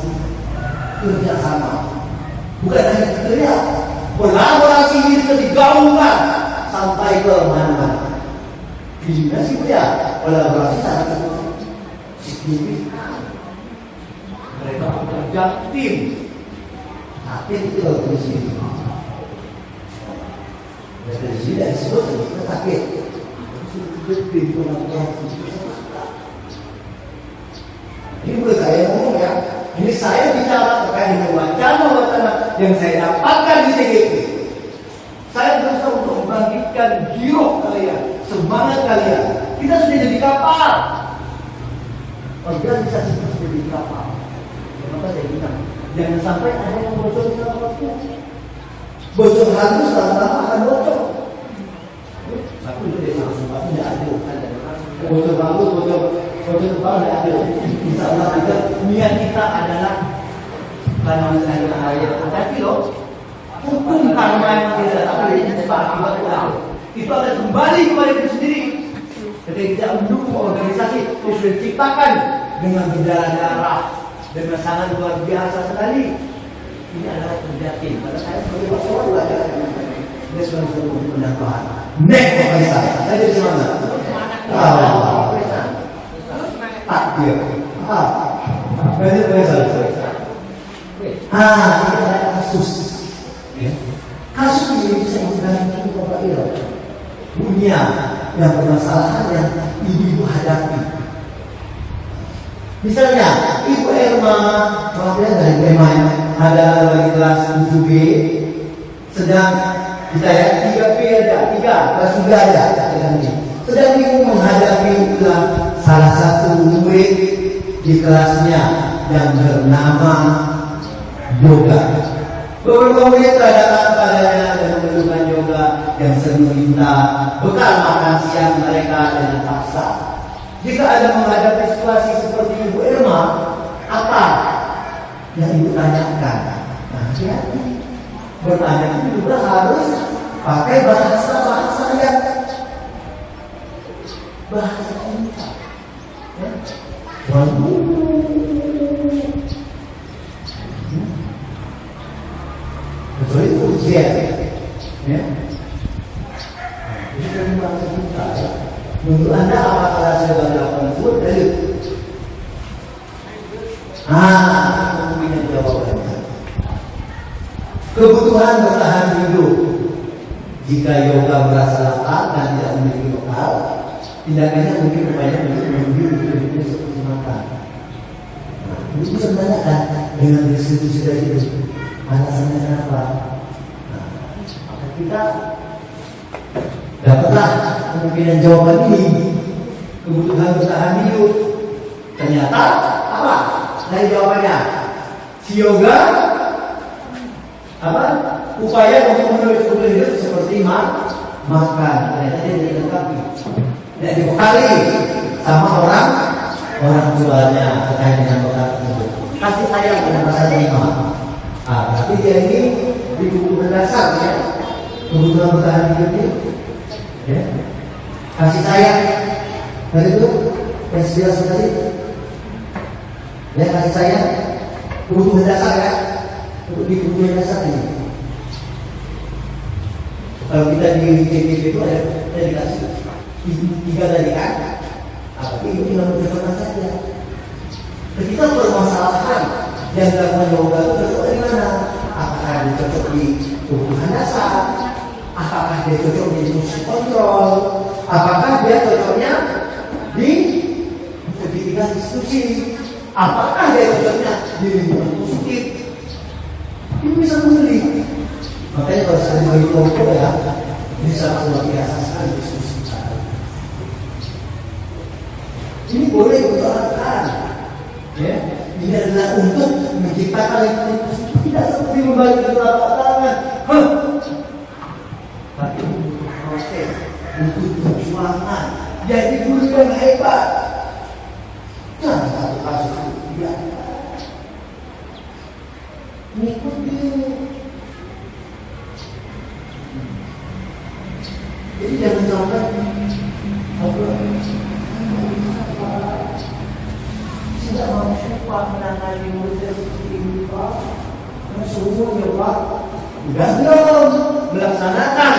kerjasama. Bukan hanya teriak, kolaborasi ini sudah digaungkan sampai ke mana-mana. Di dunia sih ya, kolaborasi sangat signifikan. Mereka bekerja tim, tapi itu kalau di sini. Dari sini dari disebut kita sakit. Ini bukan saya ngomong ya. Ini saya bicara terkait dengan wacana yang saya dapatkan di CGP. Saya berusaha untuk membangkitkan giroh kalian, semangat kalian. Kita sudah jadi kapal. Organisasi kita sudah jadi kapal. Kenapa saya bilang? Jangan sampai ada yang bocor di dalam waktu. Bocor hangus lama-lama akan bocor. Aku itu dari sumpah tidak ada. Bocor bagus, bocor kepala tidak ada. Insya Allah kita niat kita adalah karena misalnya air. Tapi loh, hukum karma yang tidak tapi ini sebab akibat itu akan kembali kepada diri sendiri. Ketika kita mendukung organisasi itu sudah diciptakan dengan berdarah-darah, dengan sangat luar biasa sekali. Ini adalah kerja tim. Karena saya sebagai masalah belajar Dia sudah bisa pendakwaan. Nek pokoknya saya jadi semangat. Takdir. Banyak saya. Ini ada kasus. Ya. Kasus ini bisa mengenai Bapak Ira. Dunia yang permasalahan yang ibu hadapi. Misalnya, Ibu Erma, maaf ya dari Erma ada lagi kelas 7B, sedang kita ya 3B ada, 3 kelas 3 ada, sedang ibu menghadapi salah satu murid di kelasnya yang bernama Yoga. Beberapa murid datang padanya dan menunjukkan Yoga yang sering minta bekal makan siang mereka dengan paksa. Jika ada menghadapi situasi seperti Ibu Irma, apa yang ibu tanyakan? Nah, hati-hati. Bertanya itu juga harus pakai bahasa yang bahasa kita. Ya. Kecuali itu ujian, ya. Ini kan bahasa kita, ya. Menurut Anda apakah saya melakukan tersebut? Mungkin jawabannya. Kebutuhan bertahan hidup. Jika Yoga merasa lapar dan tidak memiliki bekal, tindakannya mungkin upaya untuk mengambil hidupnya seperti makan. Ini bisa menanyakan dengan diskusi dari itu. Alasannya kenapa? Maka kita dapatlah kemungkinan jawaban ini. Kebutuhan bertahan hidup. Ternyata apa? Dari jawabannya si Yoga apa? Upaya untuk menulis kebutuhan hidup seperti makan. Ternyata dia tidak dilengkapi, tidak dibekali sama orang tuanya terkait dengan bekal tersebut. Kasih sayang pada masa lima. Tapi dia ini dibutuhkan dasar ya. Kebutuhan bertahan hidupnya. Ya. Kasih sayang dari itu yang sejelas tadi ya, kasih sayang kebutuhan dasar ya, untuk kebutuhan dasar ini. Kalau kita di CPP itu ada dikasih 3 tadi kan, tapi itu tinggal menceritakan saja. Ketika permasalahan yang dilakukan Yoga itu cocok di mana? Apakah dia cocok di kebutuhan dasar? Apakah dia cocok di musik kontrol? Apakah dia cocoknya di tingkat diskusi? Apakah dia cocoknya di lingkungan positif? Itu bisa memilih. Makanya kalau saya mau itu ya, ini sangat luar biasa sekali diskusi. Ini boleh diutarakan, ya. Ini adalah untuk menciptakan lingkungan positif, tidak seperti membagi telapak tangan. Tapi untuk proses, untuk perjuangan, jadi guru yang hebat. Jangan satu kasus itu tidak. Mengikuti. Jadi jangan sampai tidak mampu menangani murid seperti ini Pak. Karena seluruhnya Pak sudah belum melaksanakan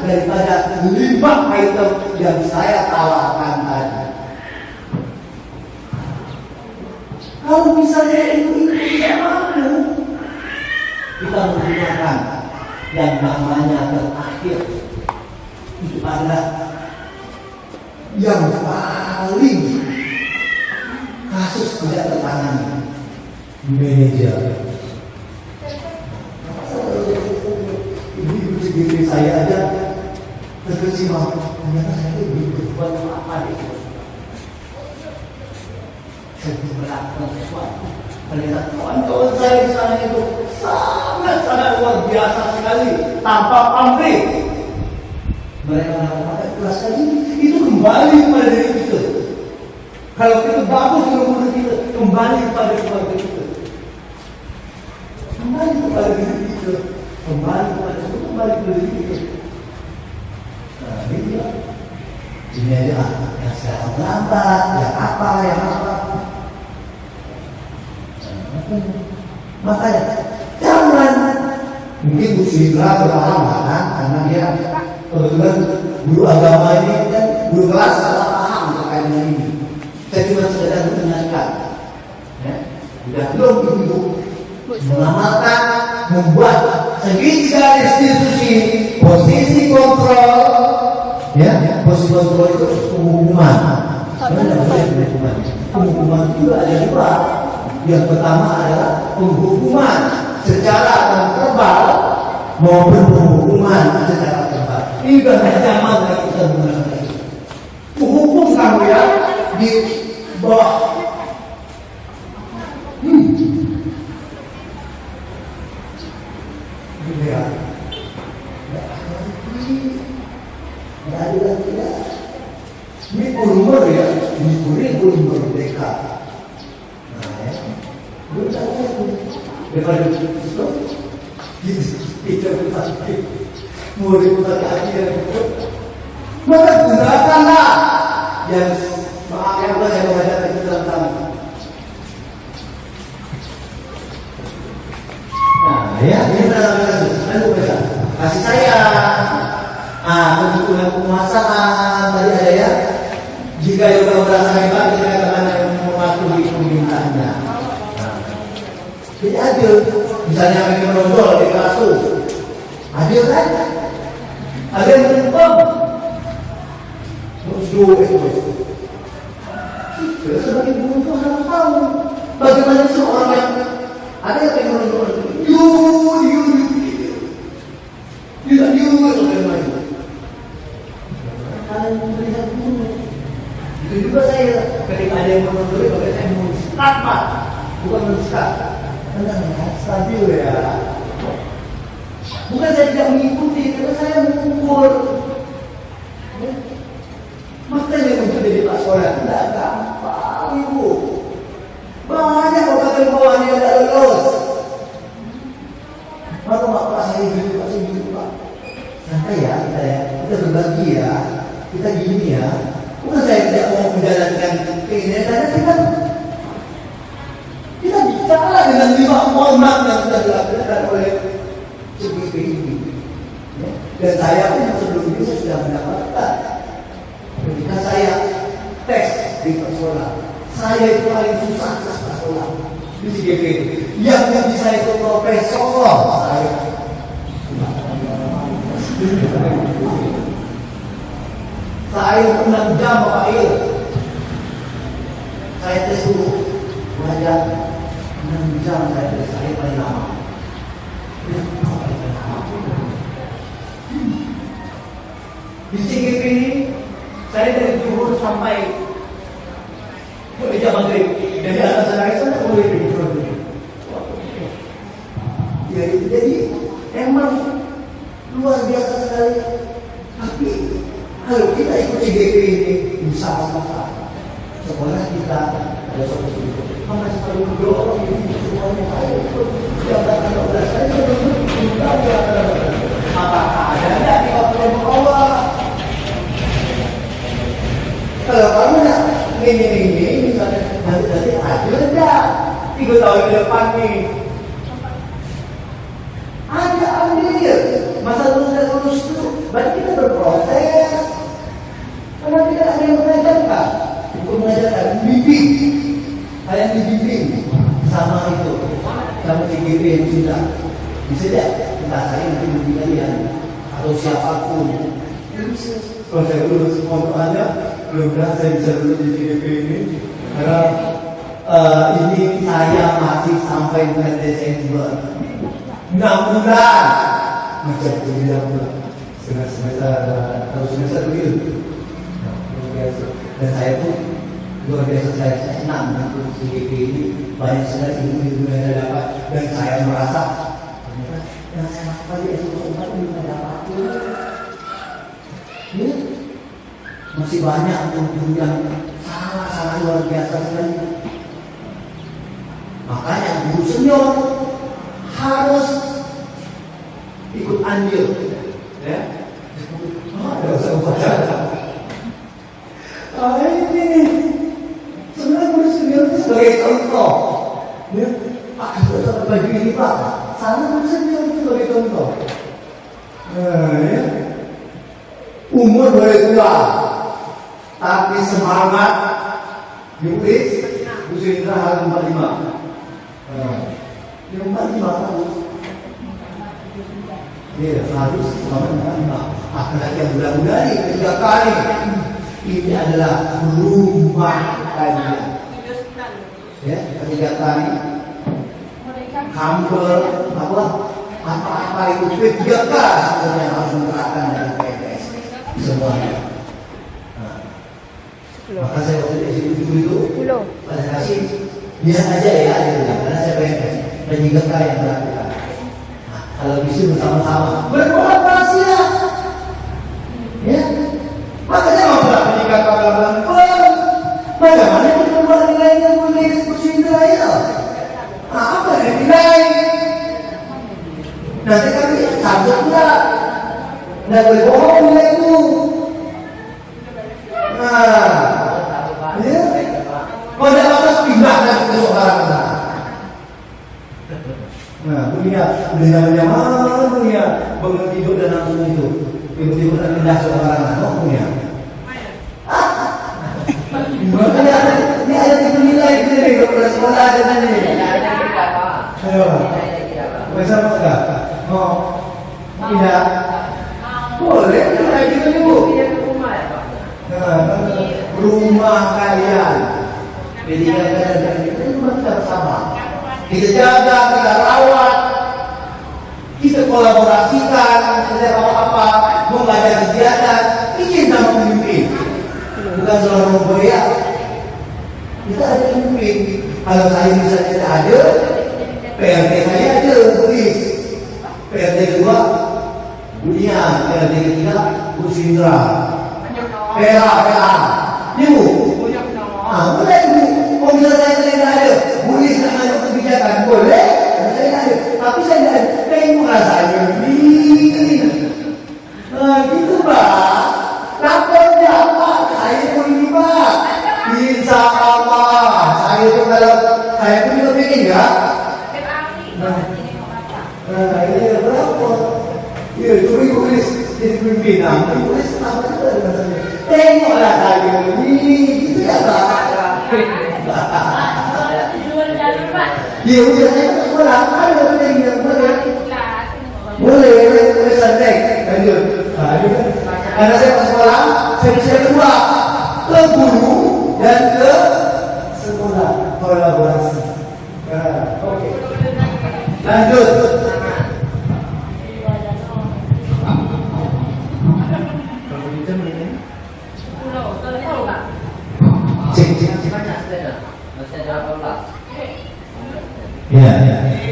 daripada 5 item yang saya tawarkan tadi. Kalau misalnya itu tidak mampu, kita menggunakan yang namanya terakhir. Itu adalah yang paling kasus tidak tertangani, manajer. Ibu sendiri saya aja terkesima, ternyata saya itu berbuat apa itu? Saya melakukan sesuatu. Ternyata kawan-kawan saya di sana itu sangat luar biasa sekali, tanpa pamrih. Mereka melakukan kelas tadi itu kembali kepada diri kita. Kalau kita bagus dengan kita, kembali kepada keluarga kita, kembali kepada diri kita, kembali kepada diri kita. Nah, ini ya. Ini aja yang sekarang lambat, yang apa. Makanya jangan Mungkin Bu Sidra berpaham kan, karena dia kebetulan guru agama ini kan guru kelas salah paham terkait dengan ini. Saya cuma sekedar mengingatkan, ya, sudah belum ibu mengamalkan, membuat segitiga institusi posisi kontrol, ya, posisi kontrol itu penghukuman. Penghukuman itu ada dua. Yang pertama adalah penghukuman secara verbal maupun penghukuman secara verbal. Ini sudah ancaman dari kita menggunakan itu. Hukum kamu ya di bawah. Ya. Tidak ada tidak. Ini umur ya, ini kurikulum merdeka. Nah ya, daripada itu, kita berpikir murid akhir, maka gunakanlah yang maaf yang saya mengajar itu dalam tamu. Nah ya, ini lalu kasih sayang. Kebutuhan penguasaan tadi ada ya. Jika yang merasa hebat, kita akan yang mematuhi permintaannya. Jadi adil. Misalnya kami menonjol di kasus, adil kan? Ada yang menumpang. Terus terus sebagai guru itu harus tahu bagaimana seorang yang ada yang pengen menonjol. Itu juga saya ketika ada yang menonjol, maka saya mensekat Pak, bukan mensekat. Tenang ya, stabil ya. Bukan saya tidak mengikuti, tapi saya mengukur. Makanya untuk jadi Pak Sekolah tidak gampang Ibu. Banyak kabupaten bawahnya yang tidak lolos. Maka Pak saya gitu, Pak saya gitu Pak. Santai ya, kita berbagi ya, kita gini ya. Bukan saya tidak mau menjalankan keinginan saya, kita bicara dengan 5 format yang sudah dilakukan oleh CGP ini. Dan saya pun sebelum ini saya sudah mendapatkan. Ketika saya tes di sekolah, saya itu paling susah tes sekolah di CGP. Yang bisa itu profesor saya. Saya 6 jam Bapak Il. Saya tes dulu belajar 6 jam saya paling lama. Di CGP ini saya dari Johor sampai Gereja Maghrib. Jadi atas sana boleh di Johor. Jadi emang luar biasa sekali. Tapi kalau kita ikut CGP ini, insya Allah sekolah kita ada solusi. Maka selalu berdoa ini semuanya saya ikut jabatan 12 saya juga apakah ada enggak di waktu Allah? Kalau kamu nak ini misalnya nanti adil enggak 3 tahun ke depan nih? Ada ambil masa lulus itu berarti kita berproses. Karena tidak ada yang mengajarkan, untuk mengajarkan bimbing, saya dibimbing sama itu, sama CGP yang sudah bisa tidak, entah saya nanti bimbing kalian atau siapapun. Kalau saya lulus semuanya, mudah-mudahan saya bisa lulus di CGP ini, karena ini saya masih sampai bulan Desember, 6 bulan, macam kuliah pula, semester atau semester dulu. Dan saya pun luar biasa saya senang untuk CGP ini banyak sekali ilmu yang saya dapat dan saya merasa ternyata yang saya lakukan di S1 belum saya dapat. Masih banyak ilmu yang sangat luar biasa sekali. Makanya guru senior harus ikut andil, ya. Ada usah upacara. Ini sebenarnya guru senior itu sebagai contoh. Ya, Pak, baju ini Pak, sana bisa itu sebagai contoh. Nah, ya. Umur boleh tua, tapi semangat yuris usia harus 45. Yang 45 harus. Ya, harus selama 45. Apalagi yang muda-muda nih, 3 kali. Ini adalah rumah kalian. Ya, 3 kali. Hampir apa itu 3 kali sebenarnya harus menerapkan dari PNS semuanya. Maka saya waktu di situ itu pada kasih biar aja ya, karena saya PNS dan 3 kali yang melakukan. Kalau bisa bersama-sama berkolaborasi ya. Ya. Makanya mau menikah kawan-kawan. Bagaimana kita membuat nilai yang boleh diskusi nilai? Apa yang nilai? Nanti kami satu pula nggak boleh bohong nilai itu. Nah, ya. Kalau ada batas pindah dan ke seorang sana. Nah, dunia nyaman, dunia bangun tidur dan langsung itu tiba-tiba dan pindah seorang anak, dunia. Makanya ini ada tiga nilai itu nih kalau sekolah ada nanti. Ayo, bisa enggak? Oh, tidak. Boleh, kayak gitu ibu. Rumah kalian. Jadi kalian itu rumah kita bersama. Kita jaga, kita rawat, kita kolaborasikan, setiap apa-apa, mau ada kegiatan, izin sama pemimpin. Bukan selalu memboya. Kita ada pemimpin. Kalau saya misalnya tidak ada, PRT saya ada, tulis. PRT kedua, dunia. PRT ketiga, Bu Sindra. PA. Ibu. Boleh ibu. Kalau misalnya saya tidak ada, boleh saya ada kebijakan. Boleh. Saya tidak ada. Tapi saya tidak ada. Tengok rasanya. Gitu Pak. Lapornya Pak. Saya pun ini Pak. Insya Allah. Saya pun kalau saya pun juga pengen ya. Ini berapa? Ya, curi tulis jadi pimpinan. Tulis apa itu dengan saya. Tengoklah saya ini. Gitu ya Pak. Iya, udah saya ke sekolah. Ada lagi yang boleh. Boleh santai. Lanjut. Karena saya ke sekolah, saya kedua ke guru dan ke sekolah kolaborasi. Oke. Lanjut. Ya.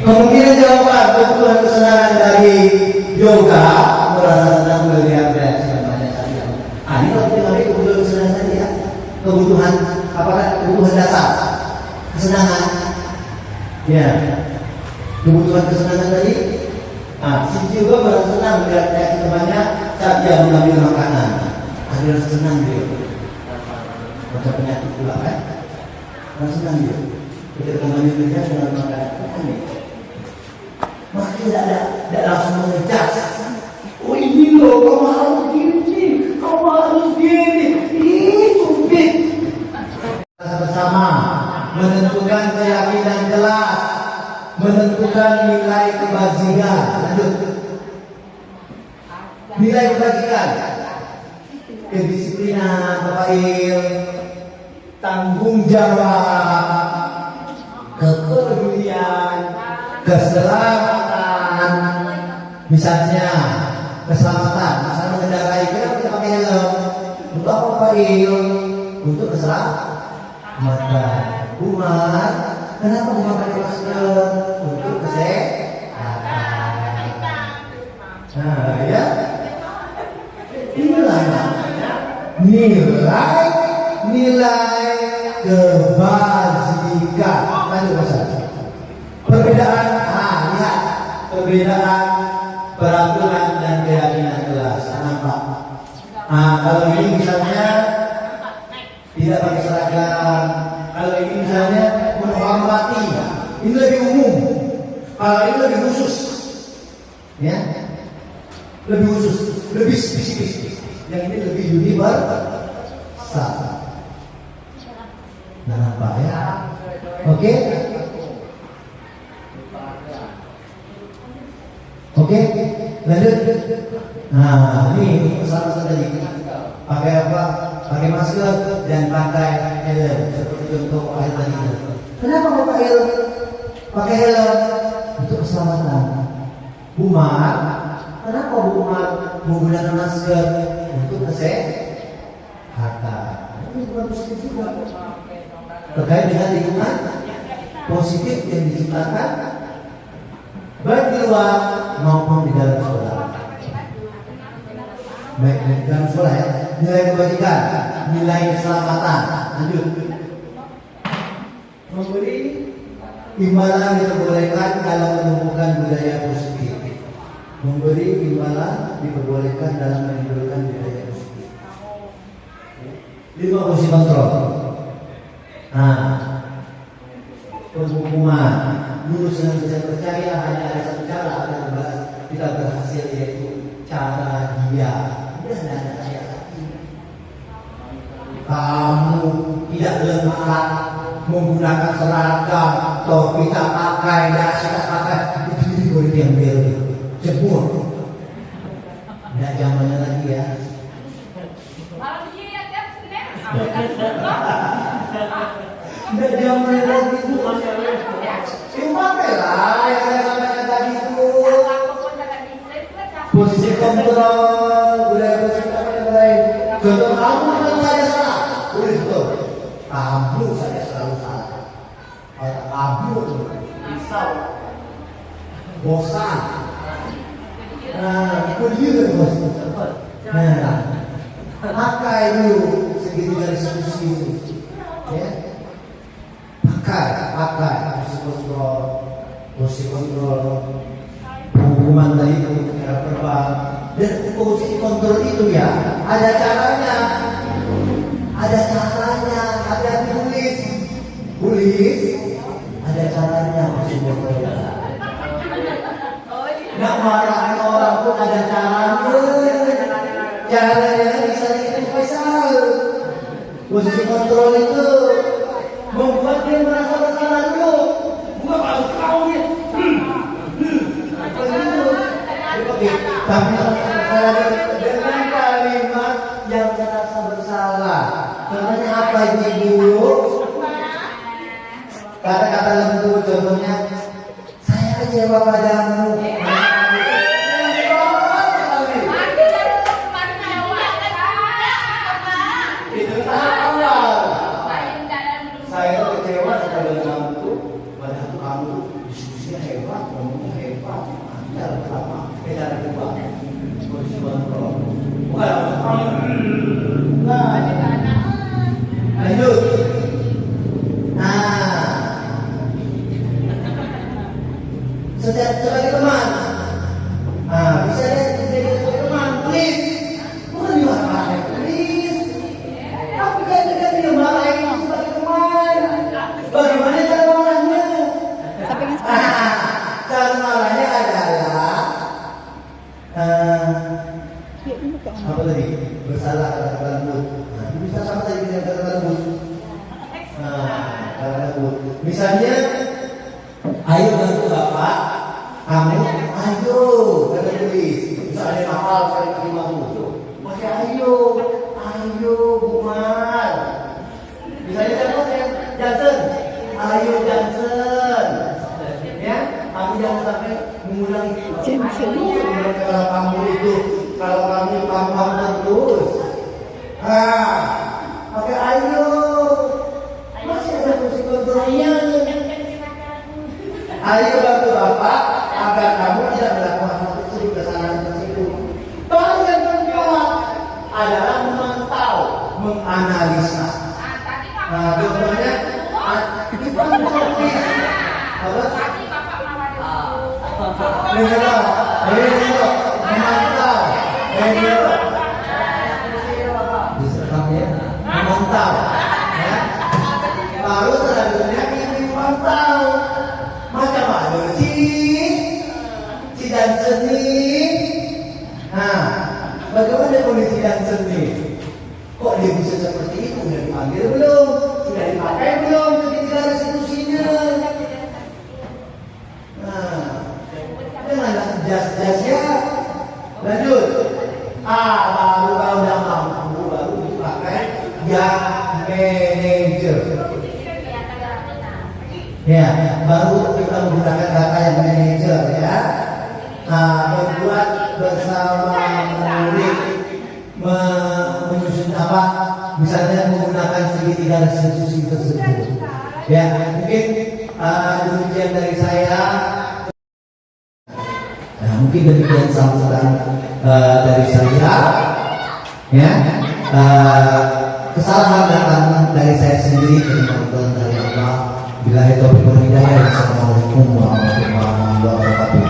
Kemungkinan jawaban kebutuhan kesenangan dari yoga merasa senang melihat reaksi banyak saja. Ini kalau kita ngambil kebutuhan kesenangan tadi ya, kebutuhan kebutuhan dasar kesenangan. Ya, kebutuhan kesenangan tadi. Si juga merasa senang melihat reaksi temannya saat dia mengambil makanan. Ada senang dia. Macam penyakit pula kan? Rasa senang dia. Kita kembali kerja dengan makanan aneh. Maka tidak langsung mengejar. Oh ini loh, kamu harus gini, kamu harus gini. Itu bit. Bersama menentukan keyakinan jelas, menentukan nilai kebajikan. Lanjut. Nilai kebajikan, kedisiplinan, kebaik, tanggung jawab, kepedulian, keselamatan. Misalnya keselamatan, misalnya mengendarai, kenapa kita pakai helm? Untuk apa Pak Il? Untuk keselamatan. Umat, kenapa kita pakai masker? Untuk kesehatan. Nah ya, inilah namanya nilai kebajikan. Lanjut Ustaz. Perbedaan, lihat perbedaan peraturan dan keyakinan jelas. Nampak? Kalau ini misalnya tidak pakai seragam, kalau ini misalnya menghormati, ini lebih umum. Kalau ini lebih khusus, ya, lebih khusus, lebih spesifik. Yang ini lebih universal. Nah, nampak ya? Oke? Oke? Lanjut. Nah, ini pesan-pesan tadi. Pakai apa? Pakai masker dan pakai helm. Seperti contoh ayat tadi. Kenapa mau pakai helm? Pakai helm untuk keselamatan. Umat, kenapa umat menggunakan masker untuk kesehatan? Ini bukan positif juga. Terkait dengan lingkungan positif yang diciptakan baik di luar maupun di dalam sekolah. Baik di dalam sekolah ya. Nilai kebajikan, nilai keselamatan. Lanjut. Memberi imbalan diperbolehkan dalam menumbuhkan budaya positif. Memberi imbalan diperbolehkan dalam menimbulkan budaya positif. 5 fungsi kontrol. Nah, penghukuman. Lulus dengan bisa percaya hanya ada satu cara agar kita berhasil, yaitu cara dia. Dan ada saya lagi. Kamu tidak lemah menggunakan seragam, topi tak pakai, dasi tak pakai, itu boleh diambil, jemur. Tidak zamannya lagi ya. Tidak zamannya lagi itu. Pakai lah yang saya sampaikan tadi itu. Posisi kontrol, budaya positif yang lain. Contoh kamu kalau saya salah, boleh betul. Kamu saya selalu salah. Kamu risau, bosan. Nah, itu dia kan bos. Nah, pakai dulu segitiga diskusi itu, ya. Pakai posisi kontrol, pengumuman tadi itu cara verbal. Dan posisi kontrol itu ya ada caranya, ada tulis, ada caranya posisi kontrol. Nggak marahin orang pun ada caranya. Caranya bisa diinvestasi. Posisi kontrol itu membuat dia merasa bersalah dulu. Bukan kalau kau ya. Tapi dengan kalimat yang merasa bersalah. Contohnya apa ibu? Kata-kata lembut, contohnya saya kecewa padamu. Itu tahap awal. Saya kecewa kepada kamu tuh, padahal kamu diskusinya hebat, ngomongnya hebat, andal lama, beda kedua, posisi kontrol. Bukan, lanjut. Nah, sebagai teman, bisa jadi sebagai teman, please, bukan dimarahin, please. Tapi jangan dimarahin sebagai teman. Bagaimana cara marahnya? Cara marahnya adalah apa tadi? Bersalah kata lembut. Nah, bisa sama tadi dengan kata lembut. Kata lembut. Misalnya, ayo bantu bapak. Kamu, ayo kata tulis. Misalnya mahal sekali terima itu. Pakai ayo Umar. Misalnya siapa yang Johnson, ayo Johnson, ya, kamu jangan sampai mengulangi kalau kamu itu, kalau kamu terus, pakai ayo, masih ada fungsi kontrolnya. Ayo bantu bapak agar kamu tidak melakukan hal tersebut, kesalahan tersebut. Baru yang kedua adalah memantau, menganalisa. Nah, contohnya memantau, ya. Lalu selanjutnya ini memantau macam mana sih dia bisa seperti itu? Udah dipanggil belum? Sudah dipakai belum segitiga restitusinya? Nah, dengan jas-jas ya. Lanjut. Baru kalau udah mampu baru dipakai yang manager. Ya, baru kita menggunakan kata yang manager ya. Membuat bersama murid menyusun apa? Misalnya menggunakan segitiga restitusi tersebut. Ya, mungkin demikian dari saya. Nah, mungkin demikian sambutan dari saya. Ya, kesalahan datang dari saya sendiri, kemudian dari Allah. Bila itu berhidayah. Assalamualaikum warahmatullahi wabarakatuh.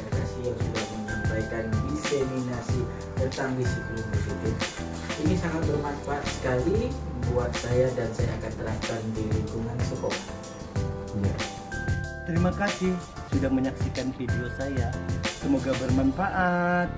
Yang sudah menyampaikan diseminasi tentang disiplin positif. Ini sangat bermanfaat sekali buat saya dan saya akan terapkan di lingkungan sekolah. Ya. Terima kasih sudah menyaksikan video saya. Semoga bermanfaat.